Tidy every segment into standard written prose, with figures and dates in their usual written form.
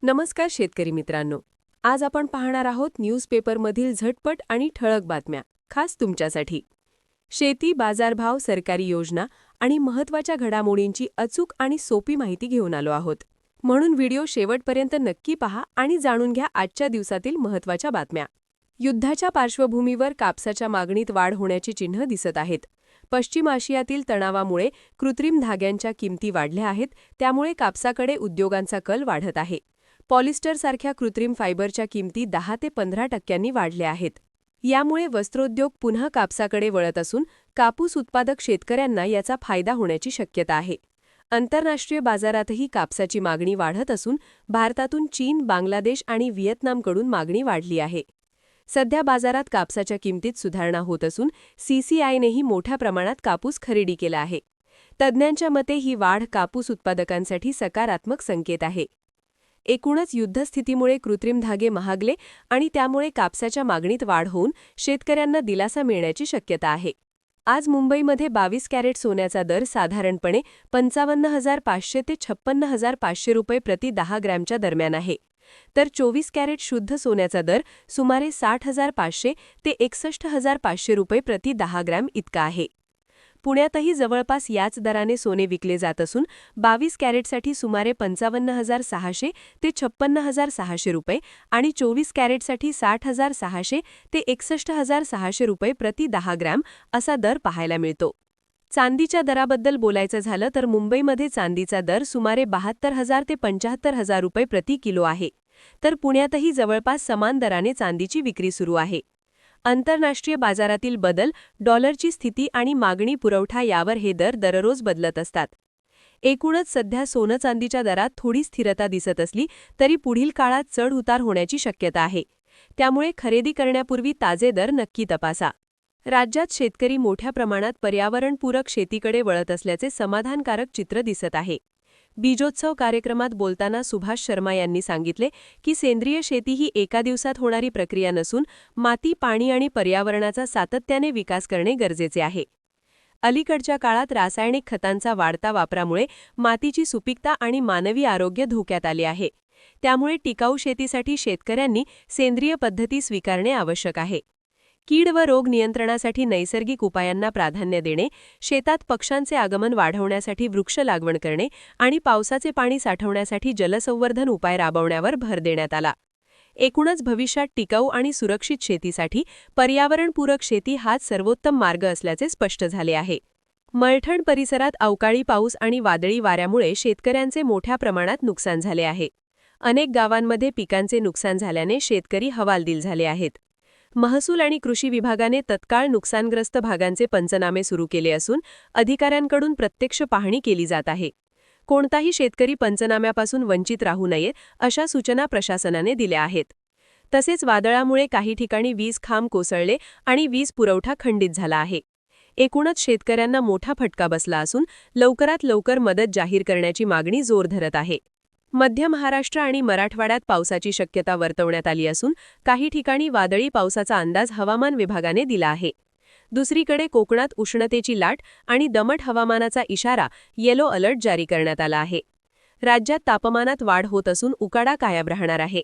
नमस्कार शेतकरी मित्रांनो. आज आपण पाहणार आहोत न्यूजपेपरमधील झटपट आणि ठळक बातम्या खास तुमच्यासाठी. शेती बाजारभाव, सरकारी योजना आणि महत्त्वाच्या घडामोडींची अचूक आणि सोपी माहिती घेऊन आलो आहोत. म्हणून व्हिडिओ शेवटपर्यंत नक्की पहा आणि जाणून घ्या आजच्या दिवसातील महत्त्वाच्या बातम्या. युद्धाच्या पार्श्वभूमीवर कापसाच्या मागणीत वाढ होण्याची चिन्ह दिसत आहेत. पश्चिम आशियातील तणावामुळे कृत्रिम धाग्यांच्या किमती वाढल्या आहेत, त्यामुळे कापसाकडे उद्योगांचा कल वाढत आहे. पॉलिस्टरसारख्या कृत्रिम फायबरच्या किमती 10 ते 15% वाढल्या आहेत. यामुळे वस्त्रोद्योग पुन्हा कापसाकडे वळत असून कापूस उत्पादक शेतकऱ्यांना याचा फायदा होण्याची शक्यता आहे. आंतरराष्ट्रीय बाजारातही कापसाची मागणी वाढत असून भारतातून चीन, बांगलादेश आणि व्हिएतनामकडून मागणी वाढली आहे. सध्या बाजारात कापसाच्या किमतीत सुधारणा होत असून CCIनेही मोठ्या प्रमाणात कापूस खरेदी केला आहे. तज्ज्ञांच्या मते ही वाढ कापूस उत्पादकांसाठी सकारात्मक संकेत आहे. एकूणच युद्धस्थितीमुळे कृत्रिम धागे महागले आणि त्यामुळे कापसाच्या मागणीत वाढ होऊन शेतकऱ्यांना दिलासा मिळण्याची शक्यता आहे. आज मुंबईमध्ये 22 कॅरेट सोन्याचा दर साधारणपणे 55,500 ते 56,500 रुपये प्रति 10 ग्रॅमच्या दरम्यान आहे, तर 24 कॅरेट शुद्ध सोन्याचा दर सुमारे 60,500 ते 61,500 रुपये प्रति 10 ग्रॅम इतका आहे. पुण्यातही जवळपास याच दराने सोने विकले जात असून 22 कॅरेटसाठी सुमारे 55,600 ते 56,600 रुपये आणि 24 कॅरेटसाठी 60,600 ते 61,600 रुपये प्रति 10 ग्रॅम असा दर पाहायला मिळतो. चांदीच्या दराबद्दल बोलायचं झालं तर मुंबईमध्ये चांदीचा दर सुमारे 72,000 ते 75,000 रुपये प्रति किलो आहे, तर पुण्यातही जवळपास समान दराने चांदीची विक्री सुरू आहे. आंतरराष्ट्रीय बाजारातील बदल, डॉलरची स्थिती आणि मागणी पुरवठा यावर हे दर दररोज बदलत असतात. एकूणच सध्या सोनं चांदीच्या दरात थोडी स्थिरता दिसत असली तरी पुढील काळात चढ उतार होण्याची शक्यता आहे. त्यामुळे खरेदी करण्यापूर्वी ताजे दर नक्की तपासा. राज्यात शेतकरी मोठ्या प्रमाणात पर्यावरणपूरक शेतीकडे वळत असल्याचे समाधानकारक चित्र दिसत आहे. बीजोत्सव कार्यक्रमात बोलताना सुभाष शर्मा यांनी सांगितले की सेंद्रिय शेती ही एका दिवसात होणारी प्रक्रिया नसून माती, पाणी आणि पर्यावरणाचा सातत्याने विकास करणे गरजेचे आहे. अलीकडच्या काळात रासायनिक खतांचा वाढता वापरामुळे मातीची सुपीकता आणि मानवी आरोग्य धोक्यात आले आहे. त्यामुळे टिकाऊ शेतीसाठी शेतकऱ्यांनी सेंद्रिय पद्धती स्वीकारणे आवश्यक आहे. कीड व रोग नियंत्रणासाठी नैसर्गिक उपायांना प्राधान्य देणे, शेतात पक्ष्यांचे आगमन वाढवण्यासाठी वृक्ष लागवड करणे आणि पावसाचे पाणी साठवण्यासाठी जलसंवर्धन उपाय राबवण्यावर भर देण्यात आला. एकूणच भविष्यात टिकाऊ आणि सुरक्षित शेतीसाठी पर्यावरणपूरक शेती हाच सर्वोत्तम मार्ग असल्याचे स्पष्ट झाले आहे. मळठण परिसरात अवकाळी पाऊस आणि वादळी वाऱ्यामुळे शेतकऱ्यांचे मोठ्या प्रमाणात नुकसान झाले आहे. अनेक गावांमध्ये पिकांचे नुकसान झाल्याने शेतकरी हवालदिल झाले आहेत. महसूल आणि कृषी विभागाने तत्काळ नुकसानग्रस्त भागांचे पंचनामे सुरू केले असून अधिकाऱ्यांकडून प्रत्यक्ष पाहणी केली जात आहे. कोणताही शेतकरी पंचनाम्यापासून वंचित राहू नये अशा सूचना प्रशासनाने दिल्या आहेत. तसेच वादळामुळे काही ठिकाणी वीज खांब कोसळले आणि वीज पुरवठा खंडित झाला आहे. एकूणच शेतकऱ्यांना मोठा फटका बसला असून लवकरात लवकर मदत जाहीर करण्याची मागणी जोर धरत आहे. मध्य महाराष्ट्र आणि मराठवाड्यात पावसाची शक्यता वर्तवण्यात आली असून काही ठिकाणी वादळी पावसाचा अंदाज हवामान विभागाने दिला आहे. दुसरीकडे कोकणात उष्णतेची लाट आणि दमट हवामानाचा इशारा येलो अलर्ट जारी करण्यात आला आहे. राज्यात तापमानात वाढ होत असून उकाडा कायम राहणार आहे.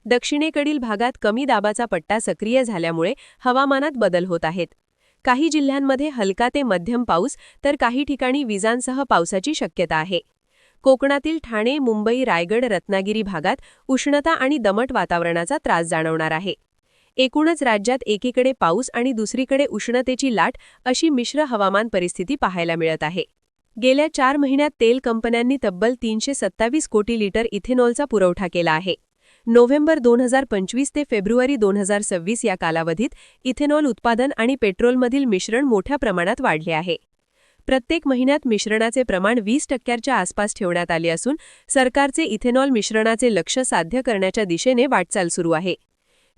दक्षिणेकडील भागात कमी दाबाचा पट्टा सक्रिय झाल्यामुळे हवामानात बदल होत आहेत. काही जिल्ह्यांमध्ये हलका ते मध्यम पाऊस तर काही ठिकाणी विजांसह पावसाची शक्यता आहे. कोकणातील ठाणे, मुंबई, रायगड, रत्नागिरी भागात उष्णता आणि दमट वातावरणाचा त्रास जाणवणार आहे. एकूणच राज्यात एकीकडे पाऊस आणि दुसरीकडे उष्णतेची लाट अशी मिश्र हवामान परिस्थिती पाहायला मिळत आहे. गेल्या 4 महिन्यात तेल कंपन्यांनी तब्बल 327 कोटी लिटर इथेनॉलचा पुरवठा केला आहे. नोव्हेंबर 2025 ते फेब्रुवारी 2026 या कालावधीत इथेनॉल उत्पादन आणि पेट्रोलमधील मिश्रण मोठ्या प्रमाणात वाढले आहे. प्रत्येक महिन्यात मिश्रणाचे प्रमाण 20% आसपास ठेवण्यात आले असून सरकारचे इथेनॉल मिश्रणाचे लक्ष्य साध्य करण्याच्या दिशेने वाटचाल सुरू आहे.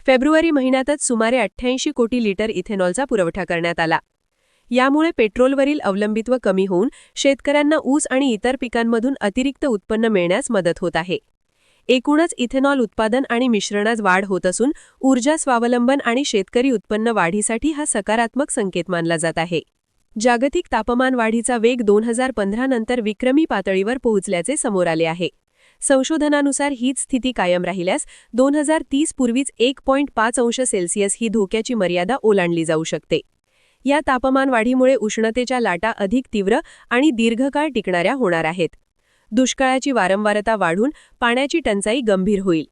फेब्रुवारी महिन्यातच सुमारे 88 कोटी लिटर इथेनॉलचा पुरवठा करण्यात आला. यामुळे पेट्रोलवरील अवलंबित्व कमी होऊन शेतकऱ्यांना ऊस आणि इतर पिकांमधून अतिरिक्त उत्पन्न मिळण्यास मदत होत आहे. एकूणच इथेनॉल उत्पादन आणि मिश्रणात वाढ होत असून ऊर्जा स्वावलंबन आणि शेतकरी उत्पन्न वाढीसाठी हा सकारात्मक संकेत मानला जात आहे. जागतिक तापमान वाढीचा वेग 2015 नंतर विक्रमी पातळीवर पोहोचल्याचे समोर आले आहे. संशोधनानुसार हीच स्थिती कायम राहिल्यास 2030 पूर्वीच 1.5 अंश सेल्सिअस ही धोक्याची मर्यादा ओलांडली जाऊ शकते. या तापमान वाढीमुळे उष्णतेच्या लाटा अधिक तीव्र आणि दीर्घकाळ टिकणाऱ्या होणार आहेत. दुष्काळाची वारंवारता वाढून पाण्याची टंचाई गंभीर होईल.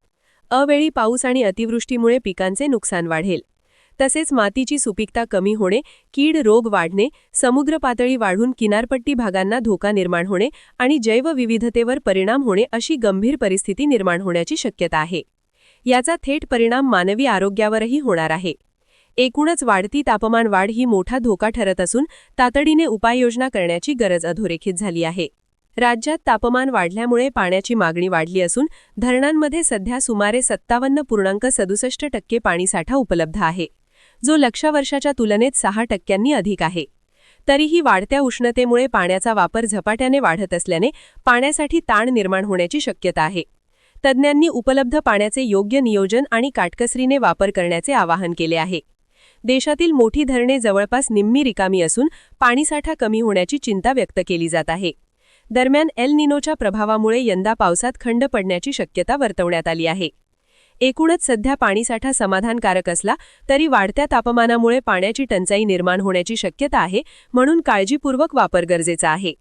अवेळी पाऊस आणि अतिवृष्टीमुळे पिकांचे नुकसान वाढेल. तसेच मातीची सुपीकता कमी होणे, कीड रोग वाढणे, समुद्र पातळी वाढून किनारपट्टी भागांना धोका निर्माण होणे आणि जैवविविधतेवर परिणाम होणे अशी गंभीर परिस्थिती निर्माण होण्याची शक्यता आहे. याचा थेट परिणाम मानवी आरोग्यावरही होणार आहे. एकूणच वाढती तापमान वाढ ही मोठा धोका ठरत असून तातडीने उपाययोजना करण्याची गरज अधोरेखित झाली आहे. राज्यात तापमान वाढल्यामुळे पाण्याची मागणी वाढली असून धरणांमध्ये सध्या सुमारे 57.67% पाणीसाठा उपलब्ध आहे, जो लक्ष्य वर्षाच्या तुलनेत 6% अधिक आहे. तरीही वाढत्या उष्णतेमुळे पाण्याचा वापर झपाट्याने वाढत असल्याने पाण्यासाठी ताण निर्माण होण्याची शक्यता आहे. तज्ज्ञांनी उपलब्ध पाण्याचे योग्य नियोजन आणि काटकसरीने वापर करण्याचे आवाहन केले आहे. देशातील मोठी धरणे जवळपास निम्मी रिकामी असून पाणीसाठा कमी होण्याची चिंता व्यक्त केली जात आहे. दरम्यान एल निनोच्या प्रभावामुळे यंदा पावसात खंड पडण्याची शक्यता वर्तवण्यात आली आहे. एकूणच सध्या पाणीसाठा समाधानकारक असला तरी वाढत्या तापमानामुळे पाण्याची टंचाई निर्माण होण्याची शक्यता आहे, म्हणून काळजीपूर्वक वापर गरजेचा आहे.